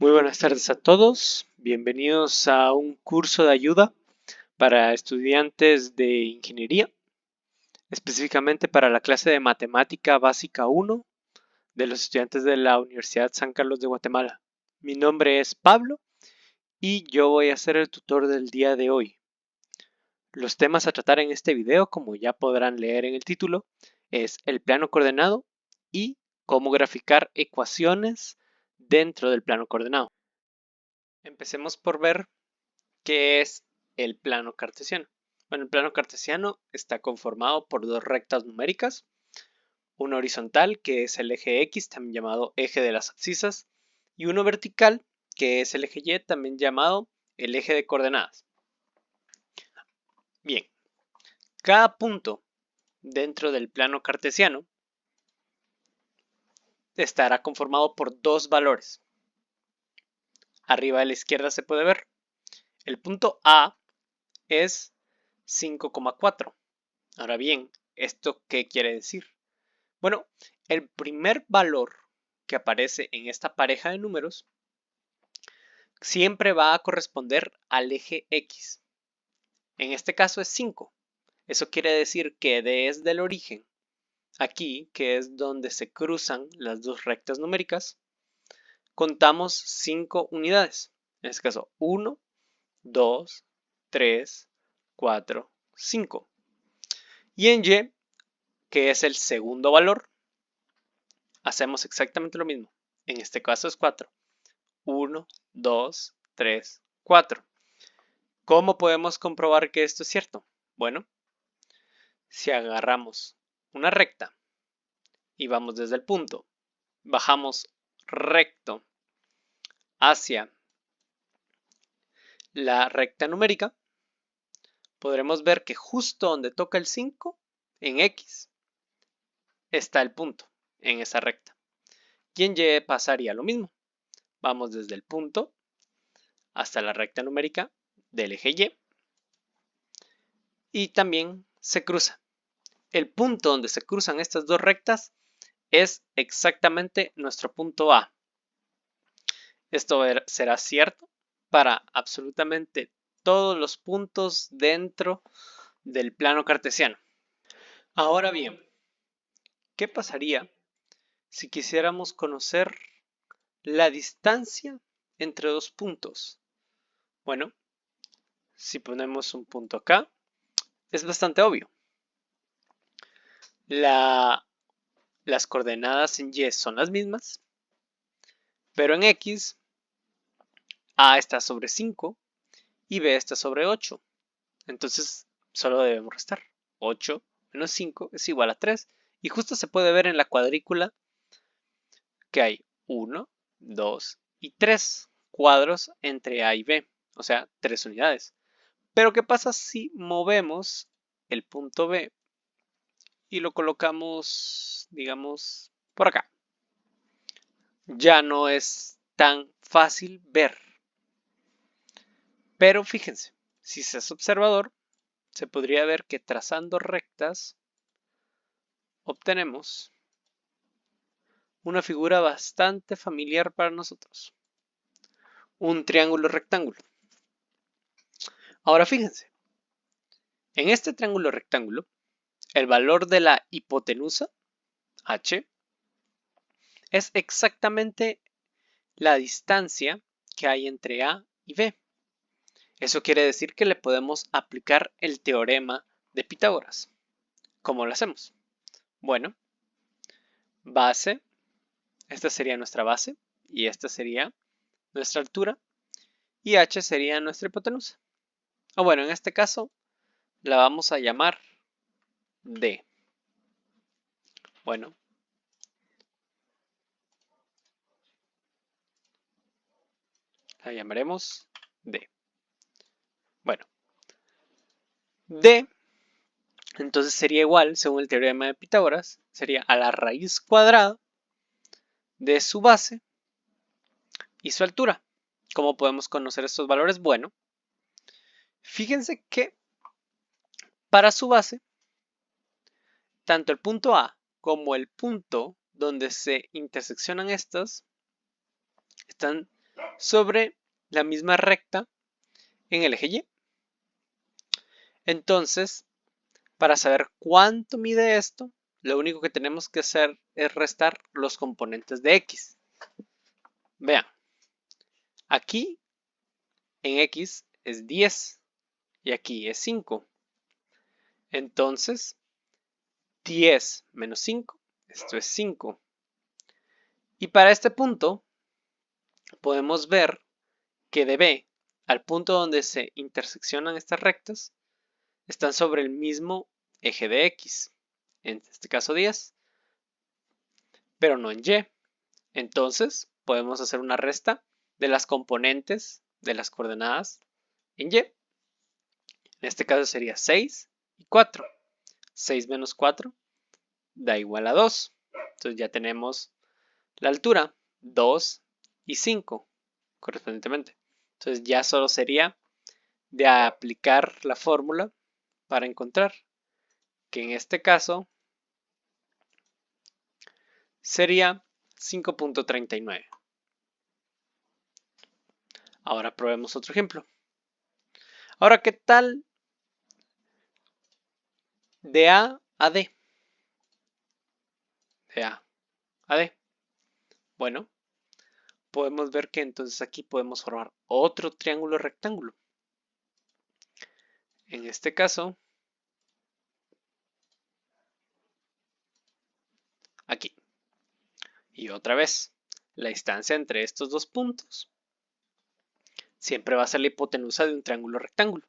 Muy buenas tardes a todos, bienvenidos a un curso de ayuda para estudiantes de ingeniería, específicamente para la clase de Matemática Básica 1 de los estudiantes de la Universidad San Carlos de Guatemala. Mi nombre es Pablo y yo voy a ser el tutor del día de hoy. Los temas a tratar en este video, como ya podrán leer en el título, es el plano coordenado y cómo graficar ecuaciones dentro del plano coordenado. Empecemos por ver qué es el plano cartesiano. Bueno, el plano cartesiano está conformado por dos rectas numéricas, una horizontal, que es el eje X, también llamado eje de las abscisas, y uno vertical, que es el eje Y, también llamado el eje de coordenadas. Bien, cada punto dentro del plano cartesiano estará conformado por dos valores. Arriba a la izquierda se puede ver. El punto A es 5,4. Ahora bien, ¿esto qué quiere decir? Bueno, el primer valor que aparece en esta pareja de números siempre va a corresponder al eje X. En este caso es 5. Eso quiere decir que desde el origen, aquí, que es donde se cruzan las dos rectas numéricas, contamos 5 unidades. En este caso, 1, 2, 3, 4, 5. Y en Y, que es el segundo valor, hacemos exactamente lo mismo. En este caso es 4. 1, 2, 3, 4. ¿Cómo podemos comprobar que esto es cierto? Bueno, si agarramos una recta y vamos desde el punto, bajamos recto hacia la recta numérica, podremos ver que justo donde toca el 5, en X, está el punto en esa recta. Y en Y pasaría lo mismo. Vamos desde el punto hasta la recta numérica del eje Y y también se cruza. El punto donde se cruzan estas dos rectas es exactamente nuestro punto A. Esto será cierto para absolutamente todos los puntos dentro del plano cartesiano. Ahora bien, ¿qué pasaría si quisiéramos conocer la distancia entre dos puntos? Bueno, si ponemos un punto acá, es bastante obvio. Las coordenadas en Y son las mismas, pero en X, A está sobre 5 y B está sobre 8. Entonces, solo debemos restar. 8 menos 5 es igual a 3. Y justo se puede ver en la cuadrícula que hay 1, 2 y 3 cuadros entre A y B, o sea, 3 unidades. Pero ¿qué pasa si movemos el punto B y lo colocamos, digamos, por acá? Ya no es tan fácil ver. Pero fíjense, si se es observador, se podría ver que trazando rectas obtenemos una figura bastante familiar para nosotros. Un triángulo rectángulo. Ahora fíjense, en este triángulo rectángulo, el valor de la hipotenusa, h, es exactamente la distancia que hay entre A y B. Eso quiere decir que le podemos aplicar el teorema de Pitágoras. ¿Cómo lo hacemos? Bueno, base, esta sería nuestra base y esta sería nuestra altura y h sería nuestra hipotenusa. O bueno, en este caso la vamos a llamar D. Bueno, la llamaremos D. Bueno, D entonces sería igual, según el teorema de Pitágoras, sería a la raíz cuadrada de su base y su altura. ¿Cómo podemos conocer estos valores? Bueno, fíjense que para su base, tanto el punto A como el punto donde se interseccionan estas están sobre la misma recta en el eje Y. Entonces, para saber cuánto mide esto, lo único que tenemos que hacer es restar los componentes de X. Vean, aquí en X es 10 y aquí es 5. Entonces, 10 menos 5, esto es 5. Y para este punto, podemos ver que de B al punto donde se interseccionan estas rectas, están sobre el mismo eje de X, en este caso 10, pero no en Y. Entonces, podemos hacer una resta de las componentes de las coordenadas en Y. En este caso sería 6 y 4. 6 menos 4 da igual a 2. Entonces ya tenemos la altura, 2 y 5, correspondientemente. Entonces ya solo sería de aplicar la fórmula para encontrar que en este caso sería 5.39. Ahora probemos otro ejemplo. Ahora, ¿qué tal de A a D? De A a D. Bueno, podemos ver que entonces aquí podemos formar otro triángulo rectángulo. En este caso, aquí. Y otra vez, la distancia entre estos dos puntos siempre va a ser la hipotenusa de un triángulo rectángulo.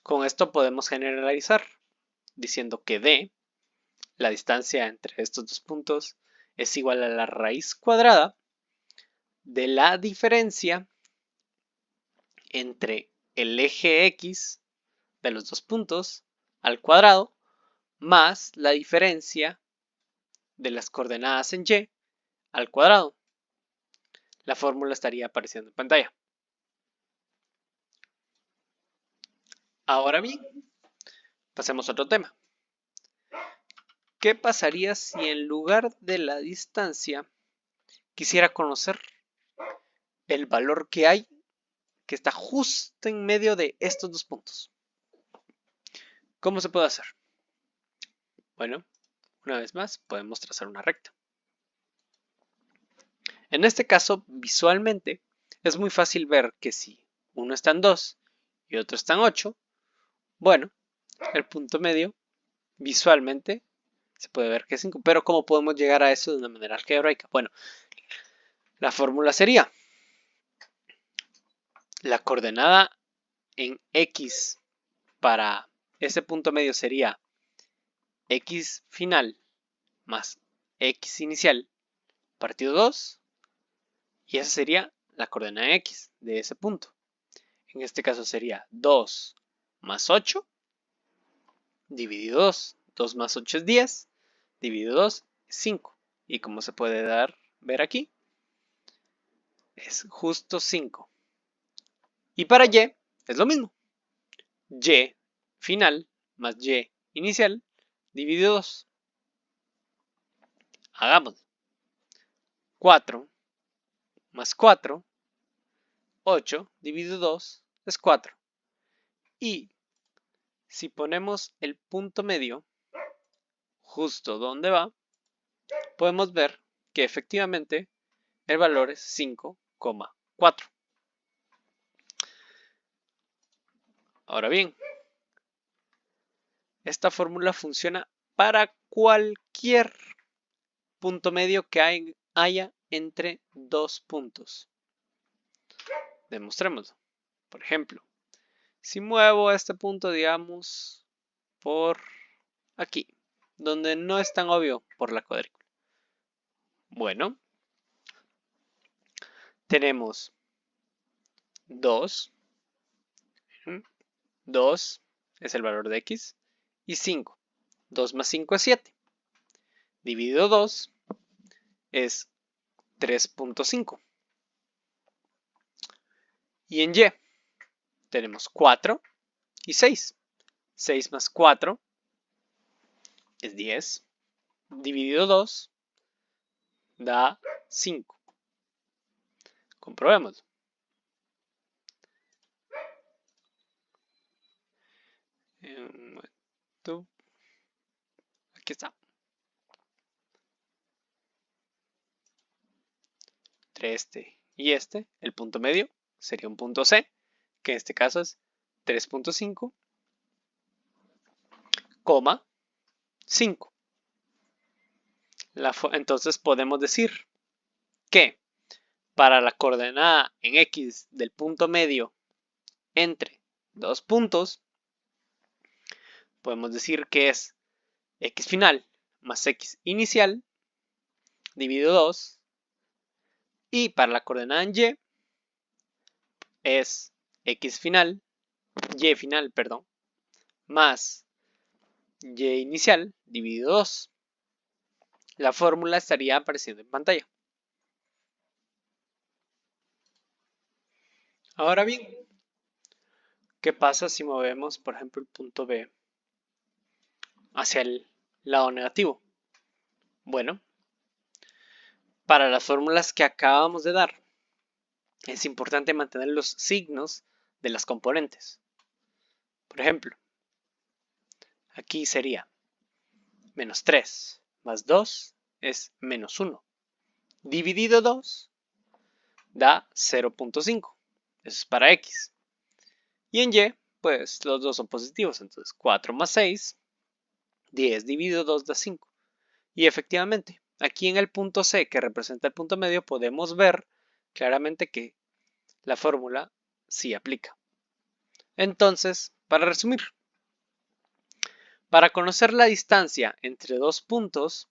Con esto podemos generalizar, diciendo que D, la distancia entre estos dos puntos, es igual a la raíz cuadrada de la diferencia entre el eje X de los dos puntos al cuadrado más la diferencia de las coordenadas en Y al cuadrado. La fórmula estaría apareciendo en pantalla. Ahora bien, pasemos a otro tema. ¿Qué pasaría si en lugar de la distancia quisiera conocer el valor que hay que está justo en medio de estos dos puntos? ¿Cómo se puede hacer? Bueno, una vez más podemos trazar una recta. En este caso, visualmente, es muy fácil ver que si uno está en 2 y otro está en 8, bueno, el punto medio visualmente se puede ver que es 5, pero ¿cómo podemos llegar a eso de una manera algebraica? Bueno, la fórmula sería la coordenada en X para ese punto medio sería X final más X inicial partido 2 y esa sería la coordenada X de ese punto. En este caso sería 2 más 8 dividido 2. 2 más 8 es 10, dividido 2 es 5. Y como se puede ver aquí, es justo 5. Y para Y es lo mismo. Y final más Y inicial dividido 2. Hagámoslo. 4 más 4, 8 dividido 2 es 4. Y si ponemos el punto medio justo donde va, podemos ver que efectivamente el valor es 5,4. Ahora bien, esta fórmula funciona para cualquier punto medio que haya entre dos puntos. Demostrémoslo. Por ejemplo, si muevo este punto, digamos, por aquí, donde no es tan obvio por la cuadrícula. Bueno, tenemos 2. 2 es el valor de X y 5. 2 más 5 es 7. Dividido 2 es 3.5. Y en Y tenemos 4 y 6. 6 más 4 es 10. Dividido 2 da 5. Comprobémoslo. Un momento. Aquí está. Entre este y este, el punto medio sería un punto C, que en este caso es 3.5, 5. Entonces podemos decir que para la coordenada en X del punto medio entre dos puntos, podemos decir que es X final más X inicial dividido 2. Y para la coordenada en Y es X final, Y final, perdón, más Y inicial dividido 2. La fórmula estaría apareciendo en pantalla. Ahora bien, ¿qué pasa si movemos, por ejemplo, el punto B hacia el lado negativo? Bueno, para las fórmulas que acabamos de dar, es importante mantener los signos de las componentes. Por ejemplo, aquí sería menos 3 más 2 es menos 1. Dividido 2 da 0.5. Eso es para X. Y en Y, pues los dos son positivos. Entonces 4 más 6, 10 dividido 2 da 5. Y efectivamente, aquí en el punto C, que representa el punto medio, podemos ver claramente que la fórmula sí aplica. Entonces, para resumir, para conocer la distancia entre dos puntos,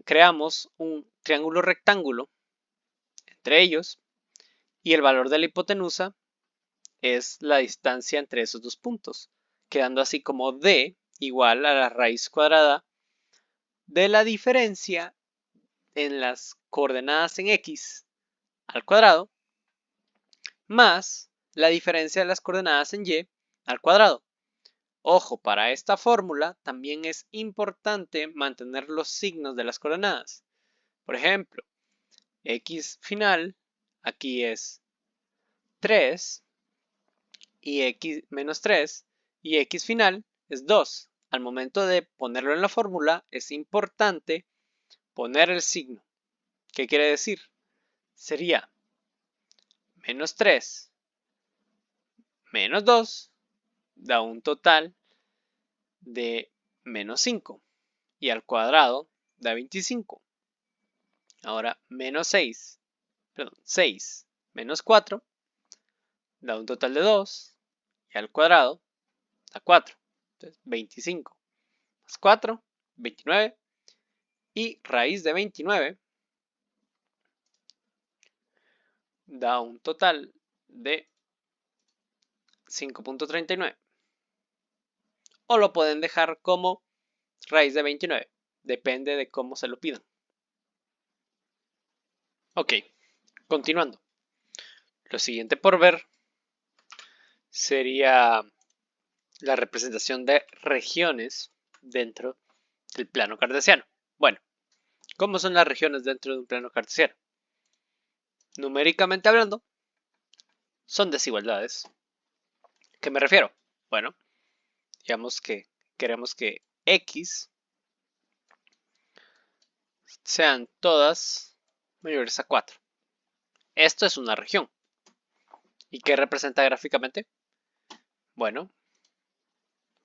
creamos un triángulo rectángulo entre ellos y el valor de la hipotenusa es la distancia entre esos dos puntos, quedando así como D igual a la raíz cuadrada de la diferencia en las coordenadas en X al cuadrado más la diferencia de las coordenadas en Y al cuadrado. Ojo, para esta fórmula también es importante mantener los signos de las coordenadas. Por ejemplo, X final aquí es 3 y X menos 3 y X final es 2. Al momento de ponerlo en la fórmula es importante poner el signo. ¿Qué quiere decir? Sería menos 3 menos 2 da un total de menos 5 y al cuadrado da 25. Ahora menos 6 menos 4 da un total de 2 y al cuadrado da 4. Entonces 25 más 4, 29 y raíz de 29 da un total de 5.39. O lo pueden dejar como raíz de 29. Depende de cómo se lo pidan. Ok, continuando. Lo siguiente por ver sería la representación de regiones dentro del plano cartesiano. Bueno, ¿cómo son las regiones dentro de un plano cartesiano? Numéricamente hablando, son desigualdades. ¿A qué me refiero? Bueno, digamos que queremos que X sean todas mayores a 4. Esto es una región. ¿Y qué representa gráficamente? Bueno,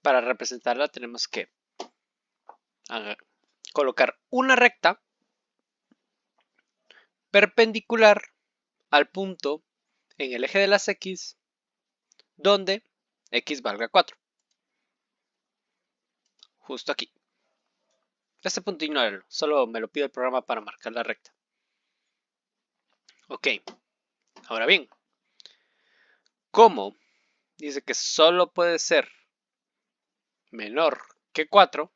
para representarla tenemos que colocar una recta perpendicular al punto en el eje de las X donde X valga 4. Justo aquí. Este punto ignóralo, solo me lo pide el programa para marcar la recta. Ok, ahora bien, como dice que solo puede ser menor que 4,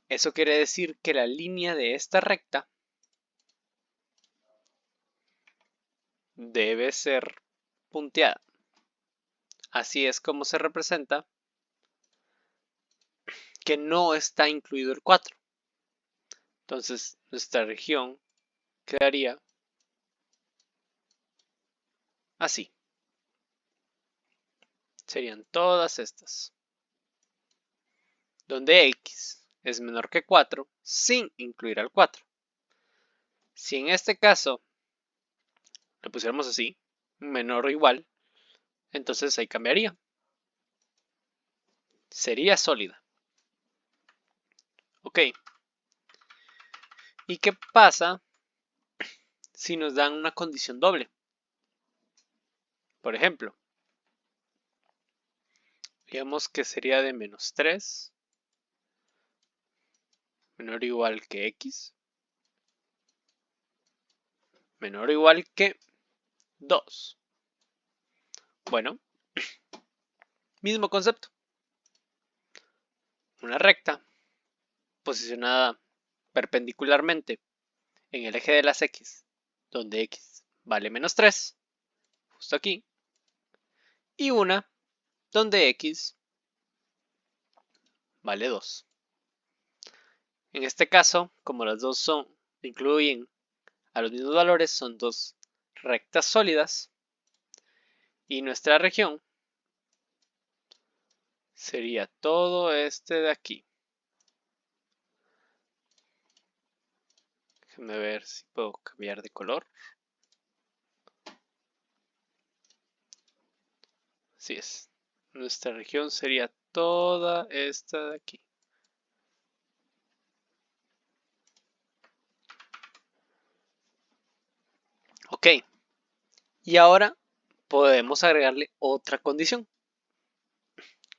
eso quiere decir que la línea de esta recta debe ser punteada. Así es como se representa que no está incluido el 4. Entonces nuestra región quedaría así. Serían todas estas. Donde x es menor que 4 sin incluir al 4. Si en este caso le pusiéramos así, menor o igual, entonces ahí cambiaría. Sería sólida. Ok. ¿Y qué pasa si nos dan una condición doble? Por ejemplo, digamos que sería de menos 3 menor o igual que x menor o igual que 2. Bueno, mismo concepto. Una recta posicionada perpendicularmente en el eje de las x, donde x vale menos 3, justo aquí, y una donde x vale 2. En este caso, como las dos incluyen a los mismos valores, son dos rectas sólidas, y nuestra región sería todo este de aquí. Déjenme ver si puedo cambiar de color. Así es. Nuestra región sería toda esta de aquí. Ok. Y ahora podemos agregarle otra condición.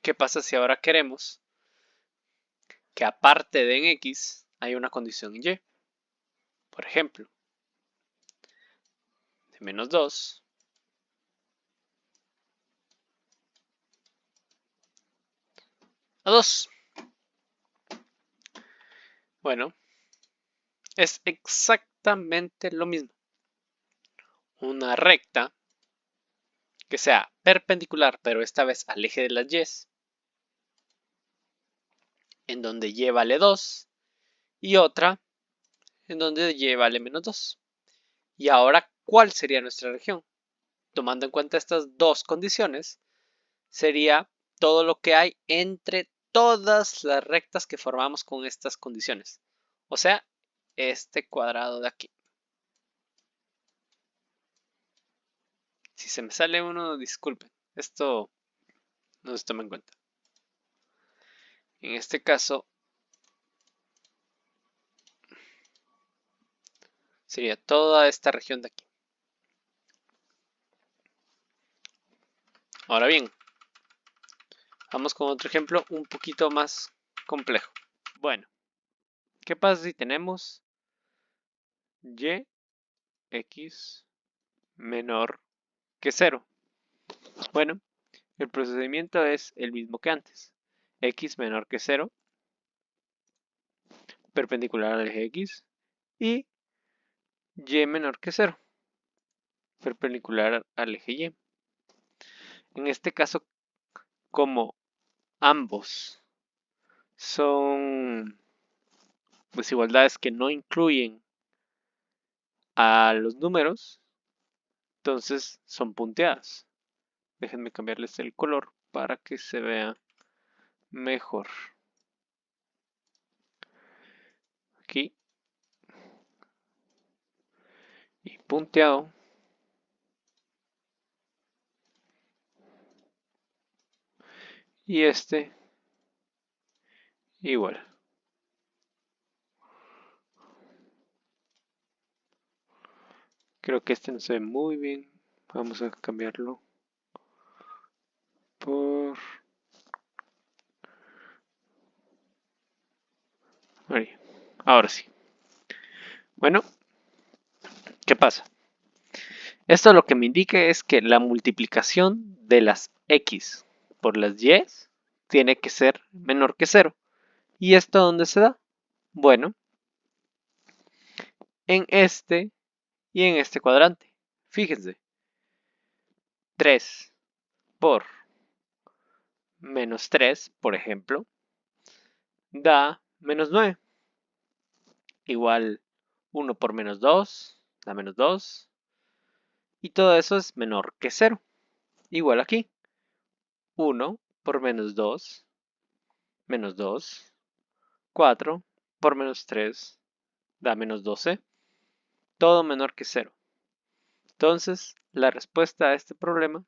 ¿Qué pasa si ahora queremos que aparte de en x hay una condición en y? Por ejemplo, de menos 2 a 2. Bueno, es exactamente lo mismo. Una recta que sea perpendicular, pero esta vez al eje de las y, en donde y vale 2, y otra en donde y vale menos 2. Y ahora, ¿cuál sería nuestra región? Tomando en cuenta estas dos condiciones, sería todo lo que hay entre todas las rectas que formamos con estas condiciones. O sea, este cuadrado de aquí. Si se me sale uno, disculpen. Esto no se toma en cuenta. En este caso, sería toda esta región de aquí. Ahora bien, vamos con otro ejemplo un poquito más complejo. Bueno, ¿qué pasa si tenemos y x menor que 0? Bueno, el procedimiento es el mismo que antes. X menor que 0, perpendicular al eje X, y Y menor que 0, perpendicular al eje Y. En este caso, como ambos son desigualdades que no incluyen a los números, entonces son punteadas. Déjenme cambiarles el color para que se vea mejor. Aquí. Y punteado. Y este igual. Creo que este no se ve muy bien. Vamos a cambiarlo por... Ahí. Ahora sí. Bueno, ¿qué pasa? Esto lo que me indica es que la multiplicación de las x por las y tiene que ser menor que 0. ¿Y esto dónde se da? Bueno, en este y en este cuadrante. Fíjense. 3 por menos 3, por ejemplo, da menos 9. igual 1 por menos 2 da menos 2. Y todo eso es menor que 0. Igual aquí. 1 por menos 2, menos 2. 4 por menos 3 da menos 12. Todo menor que 0. Entonces, la respuesta a este problema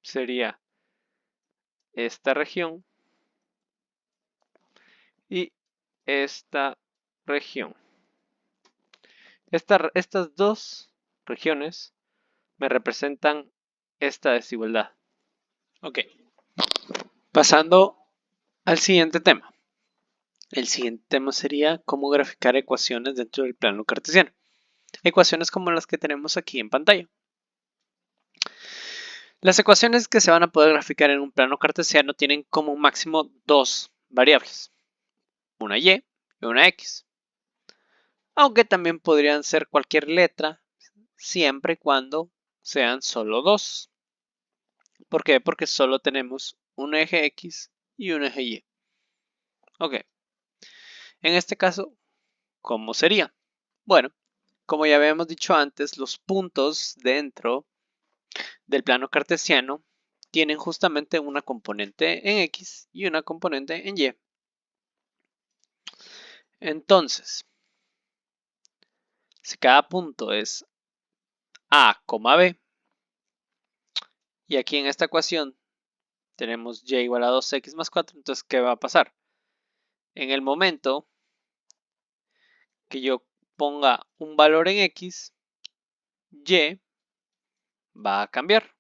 sería esta región y esta región. Estas dos regiones me representan esta desigualdad. Ok. Pasando al siguiente tema. El siguiente tema sería cómo graficar ecuaciones dentro del plano cartesiano. Ecuaciones como las que tenemos aquí en pantalla. Las ecuaciones que se van a poder graficar en un plano cartesiano tienen como máximo dos variables, una y y una x. Aunque también podrían ser cualquier letra, siempre y cuando sean solo dos. ¿Por qué? Porque solo tenemos un eje x y un eje y. Ok. En este caso, ¿cómo sería? Bueno, como ya habíamos dicho antes, los puntos dentro del plano cartesiano tienen justamente una componente en x y una componente en y. Entonces, si cada punto es a, b, y aquí en esta ecuación tenemos y igual a 2x más 4, entonces, ¿qué va a pasar? En el momento que yo ponga un valor en x, y va a cambiar.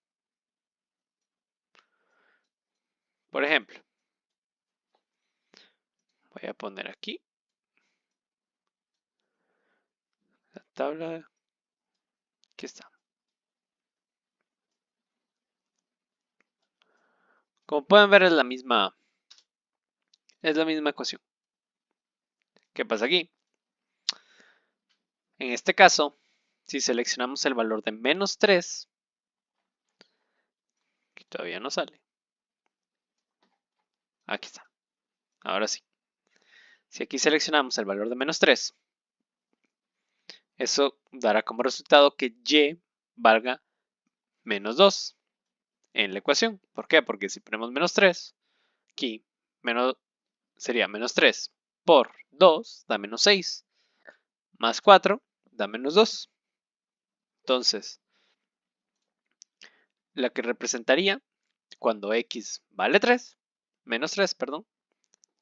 Por ejemplo, voy a poner aquí la tabla. Aquí está. Como pueden ver, es la misma ecuación. ¿Qué pasa aquí? En este caso, si seleccionamos el valor de menos 3, que todavía no sale. Aquí está. Ahora sí. Si aquí seleccionamos el valor de menos 3, eso dará como resultado que y valga menos 2 en la ecuación. ¿Por qué? Porque si ponemos menos 3, aquí sería menos 3 por 2 da menos 6, más 4 da menos 2. Entonces, la que representaría cuando x vale 3, menos 3, perdón,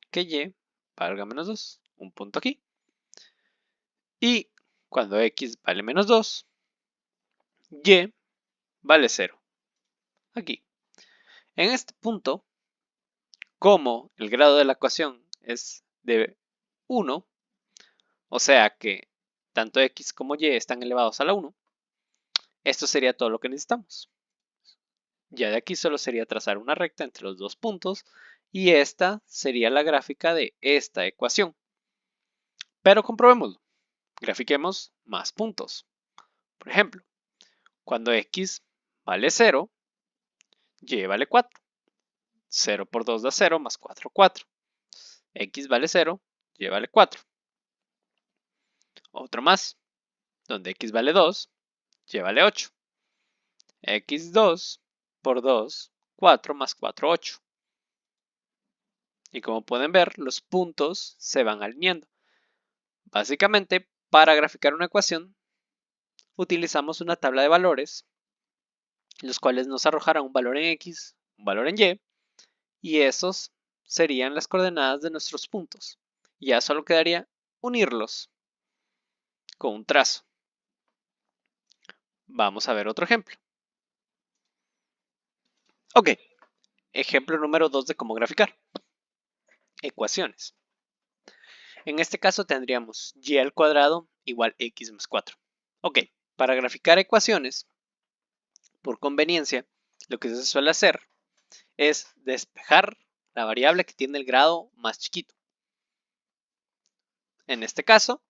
que y valga menos 2, un punto aquí. Y cuando x vale menos 2, y vale 0, aquí. En este punto, como el grado de la ecuación es de 1, o sea que tanto x como y están elevados a la 1, esto sería todo lo que necesitamos. Ya de aquí solo sería trazar una recta entre los dos puntos y esta sería la gráfica de esta ecuación. Pero comprobémoslo. Grafiquemos más puntos. Por ejemplo, cuando x vale 0, y vale 4. 0 por 2 da 0, más 4, 4. X vale 0, y vale 4. Otro más, donde x vale 2, y vale 8. X2 por 2, 4 más 4, 8. Y como pueden ver, los puntos se van alineando. Básicamente, para graficar una ecuación, utilizamos una tabla de valores, los cuales nos arrojarán un valor en x, un valor en y esos serían las coordenadas de nuestros puntos. Ya solo quedaría unirlos con un trazo. Vamos a ver otro ejemplo. Ok, ejemplo número 2 de cómo graficar. Ecuaciones. En este caso tendríamos y al cuadrado igual x más 4. Ok, para graficar ecuaciones, por conveniencia, lo que se suele hacer es despejar la variable que tiene el grado más chiquito. En este caso,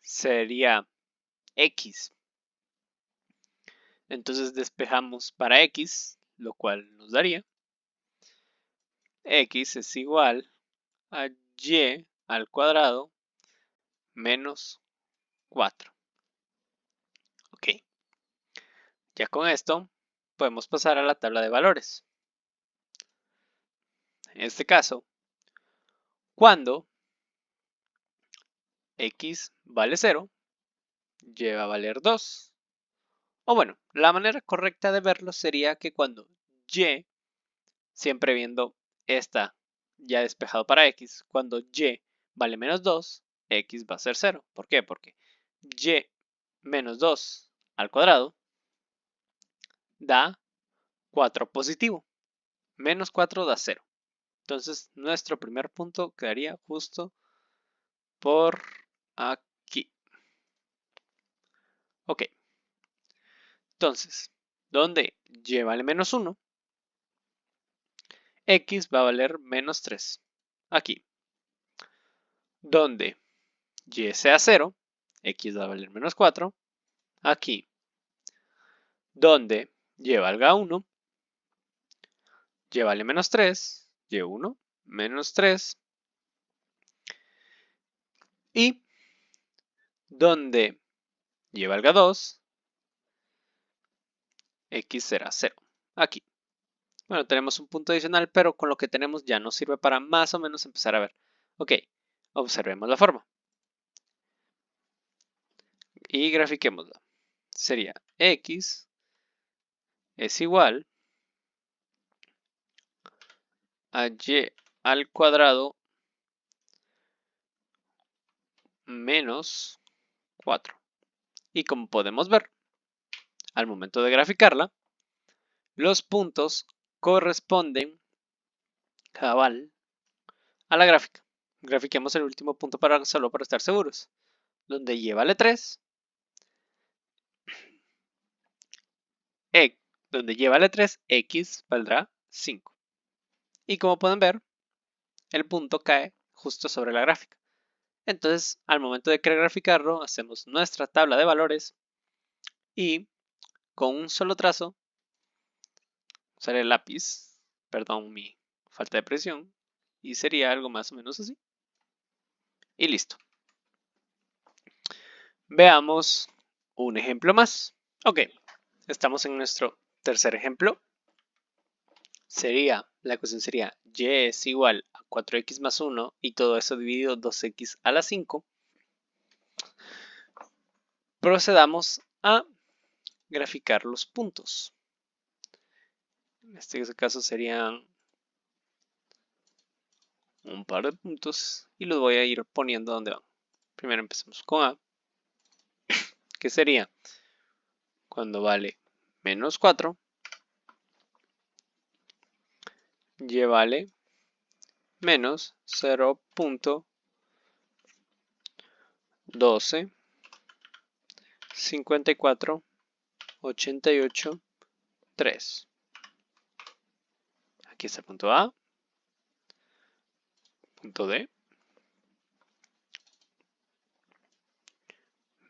sería x. Entonces despejamos para x, lo cual nos daría x es igual a y al cuadrado menos 4. Ok. Ya con esto podemos pasar a la tabla de valores. En este caso, cuando x vale 0, y va a valer 2. O bueno, la manera correcta de verlo sería que cuando y, siempre viendo esta ya despejado para x, cuando y vale menos 2, x va a ser 0. ¿Por qué? Porque y menos 2 al cuadrado da 4 positivo. Menos 4 da 0. Entonces, nuestro primer punto quedaría justo por aquí. Ok. Entonces, donde y vale menos 1, x va a valer menos 3. Aquí. Donde y sea 0, x va a valer menos 4. Aquí. Donde y valga 1, y vale menos 3, y1, menos 3. Y donde y valga 2, x será 0. Aquí. Bueno, tenemos un punto adicional, pero con lo que tenemos ya nos sirve para más o menos empezar a ver. Ok, observemos la forma. Y grafiquémosla. Sería x es igual a y al cuadrado menos 4. Y como podemos ver, al momento de graficarla, los puntos corresponden cabal a la gráfica. Grafiquemos el último punto solo para estar seguros. Donde y vale 3, donde y vale 3, x valdrá 5. Y como pueden ver, el punto cae justo sobre la gráfica. Entonces, al momento de querer graficarlo, hacemos nuestra tabla de valores y con un solo trazo, usaré el lápiz, perdón mi falta de presión, y sería algo más o menos así. Y listo. Veamos un ejemplo más. Ok, estamos en nuestro tercer ejemplo. La ecuación sería y es igual a 4x más 1 y todo eso dividido 2x a la 5. Procedamos a graficar los puntos. En este caso serían un par de puntos y los voy a ir poniendo donde van. Primero empecemos con A, que sería cuando vale menos 4, y vale menos 0.12 54 88 3. Aquí está el punto A, punto D,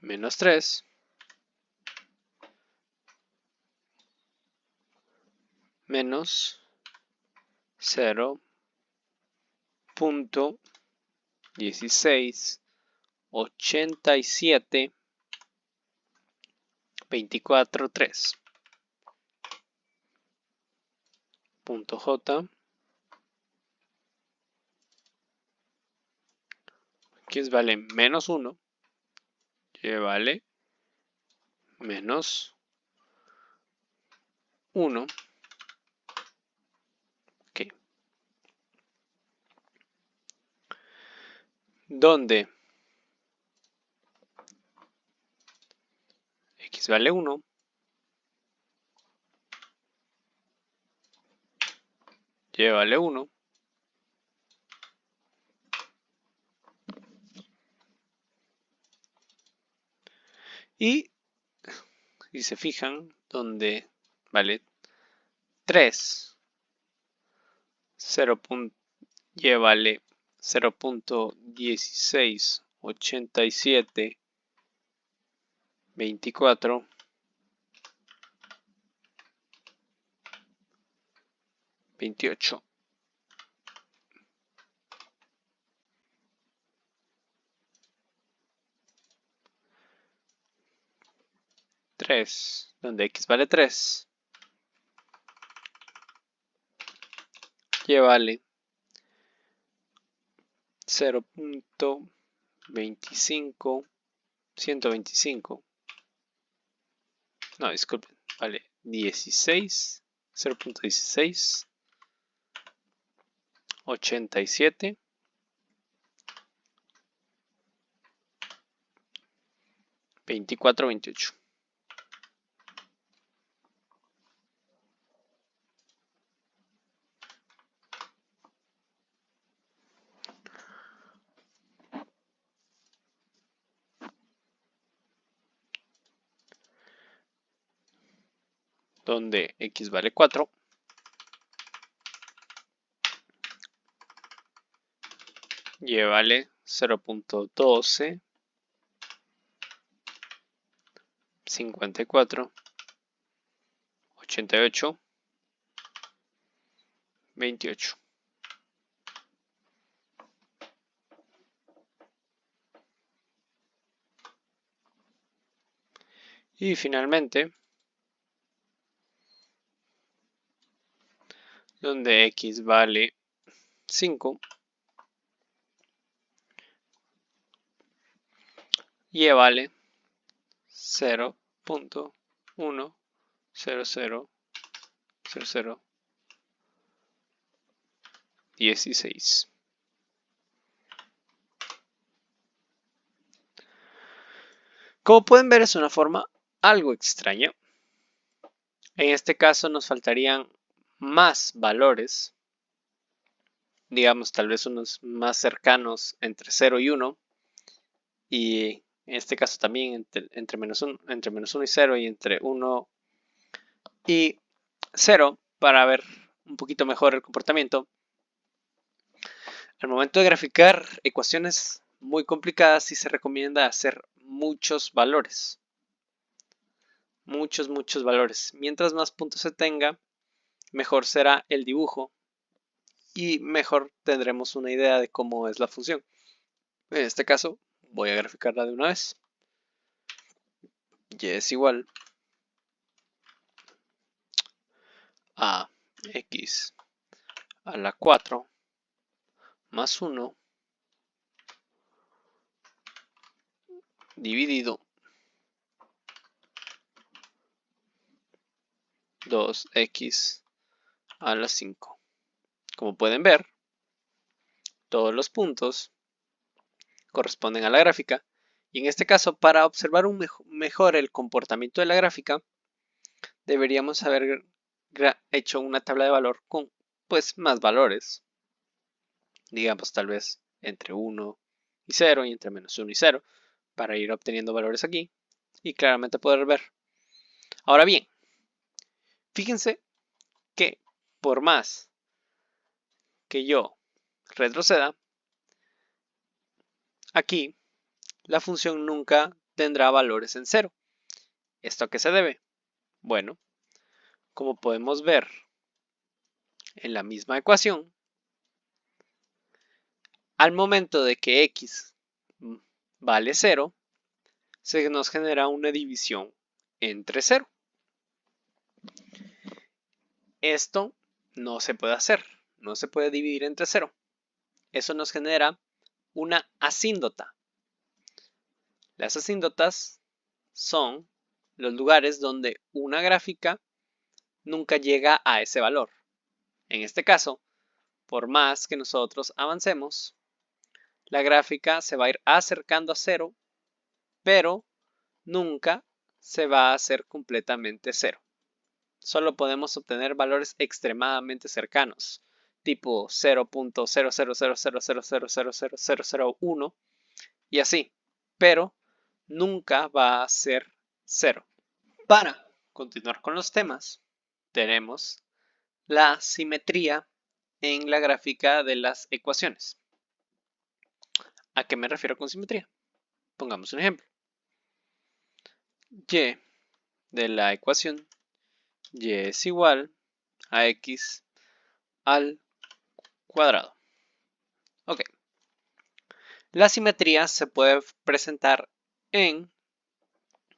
menos 3, menos 0.16 87 24 3. Punto J, que vale menos 1, y vale menos 1. Ok. Donde x vale 1, y vale 1. Y si se fijan, donde vale 3, 0. Y vale 0.16 87 24 28. 3, donde x vale 3, y vale 0.25, 125, no, disculpen, vale 16, 0.16, 87, 24, 28. Donde x vale 4, y vale 0.12, 54, 88, 28. Y finalmente, donde x vale 5, y vale 0.100016. Como pueden ver, es una forma algo extraña. En este caso nos faltarían más valores, digamos tal vez unos más cercanos entre 0 y 1, y en este caso también entre menos 1 y 0, y entre 1 y 0, para ver un poquito mejor el comportamiento. Al momento de graficar ecuaciones muy complicadas, sí se recomienda hacer muchos valores. Muchos valores. Mientras más puntos se tenga, mejor será el dibujo y mejor tendremos una idea de cómo es la función. En este caso, voy a graficarla de una vez. Y es igual a x a la 4 más 1 dividido 2x a la 5. Como pueden ver, todos los puntos corresponden a la gráfica, y en este caso, para observar mejor el comportamiento de la gráfica, deberíamos haber hecho una tabla de valor con pues más valores, digamos tal vez entre 1 y 0 y entre menos 1 y 0, para ir obteniendo valores aquí y claramente poder ver. Ahora bien, fíjense que por más que yo retroceda, aquí la función nunca tendrá valores en 0. ¿Esto a qué se debe? Bueno, como podemos ver en la misma ecuación, al momento de que x vale 0, se nos genera una división entre 0. Esto no se puede hacer, no se puede dividir entre 0. Eso nos genera una asíntota. Las asíntotas son los lugares donde una gráfica nunca llega a ese valor. En este caso, por más que nosotros avancemos, la gráfica se va a ir acercando a 0, pero nunca se va a hacer completamente 0. Solo podemos obtener valores extremadamente cercanos, tipo 0.00000000001 y así, pero nunca va a ser 0. Para continuar con los temas, tenemos la simetría en la gráfica de las ecuaciones. ¿A qué me refiero con simetría? Pongamos un ejemplo. Y de la ecuación y es igual a x al cuadrado. Ok. La simetría se puede presentar en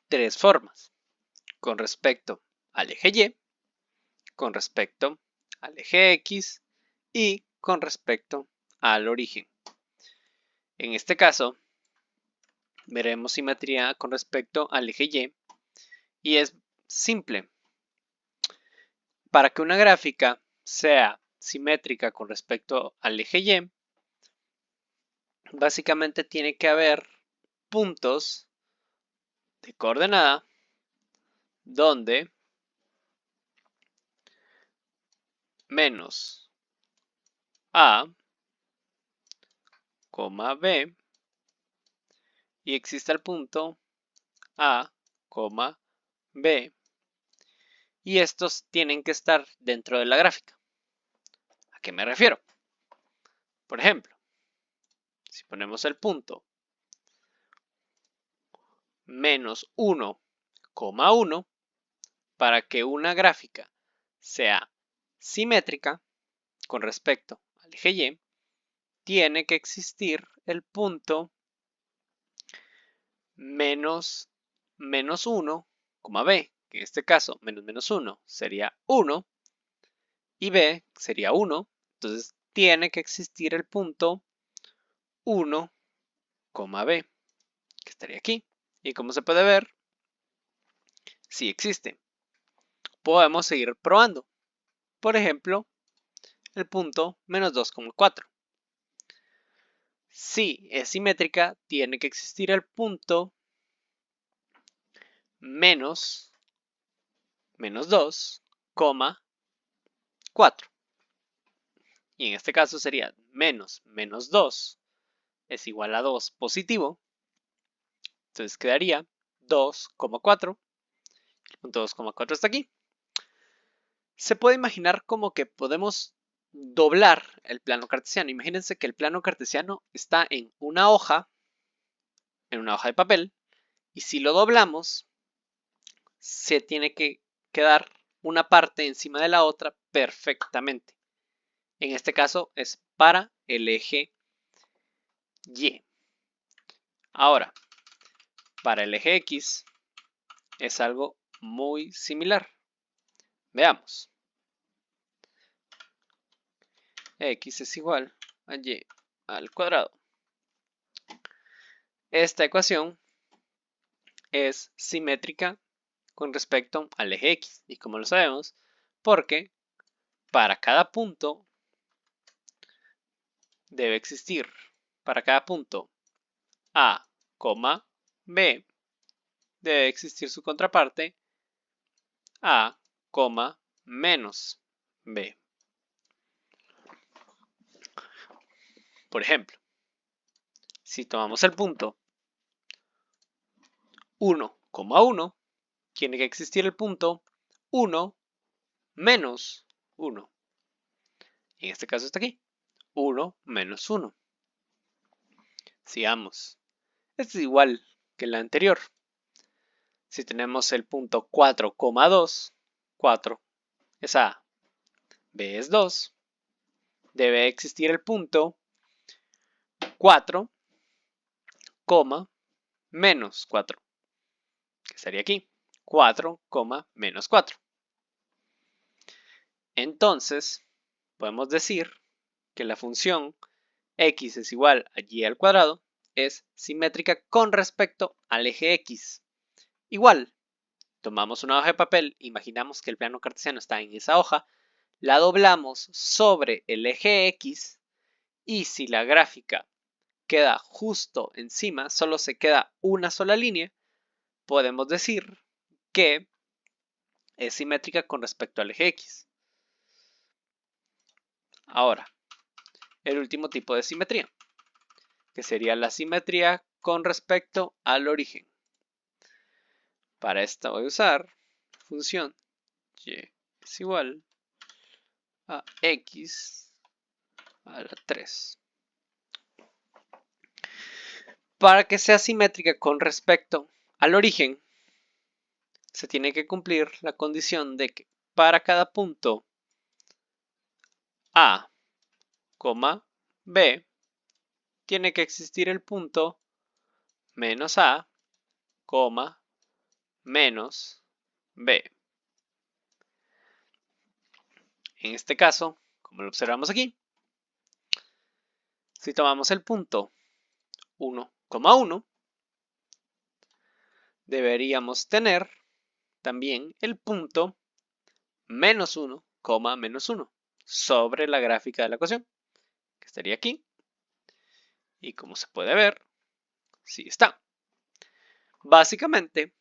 tres formas. con respecto al eje Y, con respecto al eje X y con respecto al origen. En este caso, veremos simetría con respecto al eje y es simple. Para que una gráfica sea simétrica con respecto al eje Y, básicamente tiene que haber puntos de coordenada donde menos A, B y exista el punto A, B y estos tienen que estar dentro de la gráfica. ¿A qué me refiero? Por ejemplo, si ponemos el punto menos 1,1 para que una gráfica sea simétrica con respecto al eje Y, tiene que existir el punto menos 1, B, que en este caso menos 1 sería 1 y B sería 1, entonces tiene que existir el punto 1, B, que estaría aquí. Y como se puede ver, sí existe. Podemos seguir probando. Por ejemplo, el punto menos 2,4. Si es simétrica, tiene que existir el punto menos 2,4. Y en este caso sería menos 2 es igual a 2 positivo. Entonces quedaría 2,4. El punto 2,4 está aquí. Se puede imaginar como que podemos doblar el plano cartesiano. Imagínense que el plano cartesiano está en una hoja de papel, y si lo doblamos, se tiene que quedar una parte encima de la otra perfectamente. En este caso es para el eje Y. Ahora, para el eje X es algo muy similar. Veamos. X es igual a Y al cuadrado. Esta ecuación es simétrica con respecto al eje X. ¿Y como lo sabemos? Porque para cada punto debe existir, para cada punto A, B, debe existir su contraparte A, menos B. Por ejemplo, si tomamos el punto 1,1, tiene que existir el punto 1 menos 1. En este caso está aquí, 1 menos 1. Sigamos. Este es igual que la anterior. Si tenemos el punto 4,2, 4 es A, B es 2, debe existir el punto 4, menos 4, que estaría aquí, 4, menos 4. Entonces, podemos decir que la función x es igual a y al cuadrado es simétrica con respecto al eje X. Igual, tomamos una hoja de papel, imaginamos que el plano cartesiano está en esa hoja, la doblamos sobre el eje X y si la gráfica queda justo encima, solo se queda una sola línea, podemos decir que es simétrica con respecto al eje X. Ahora, el último tipo de simetría, que sería la simetría con respecto al origen. Para esta voy a usar función y es igual a x a la 3. Para que sea simétrica con respecto al origen, se tiene que cumplir la condición de que para cada punto A, B, tiene que existir el punto menos A, menos B. En este caso, como lo observamos aquí, si tomamos el punto 1,1, deberíamos tener también el punto menos 1, menos 1 sobre la gráfica de la ecuación, que estaría aquí. Y como se puede ver, sí está. Básicamente,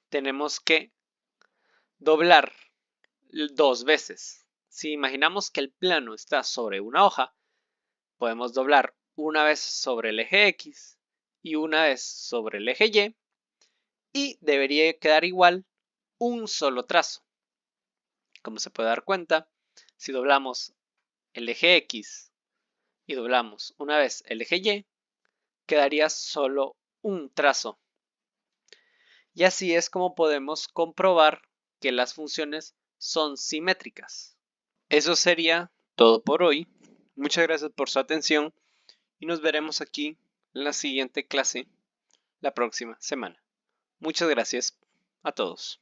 tenemos que doblar 2 veces. Si imaginamos que el plano está sobre una hoja, podemos doblar una vez sobre el eje X y una vez sobre el eje Y, y debería quedar igual un solo trazo. Como se puede dar cuenta, si doblamos el eje X y doblamos una vez el eje Y, quedaría solo un trazo. Y así es como podemos comprobar que las funciones son simétricas. Eso sería todo por hoy. Muchas gracias por su atención y nos veremos aquí en la siguiente clase la próxima semana. Muchas gracias a todos.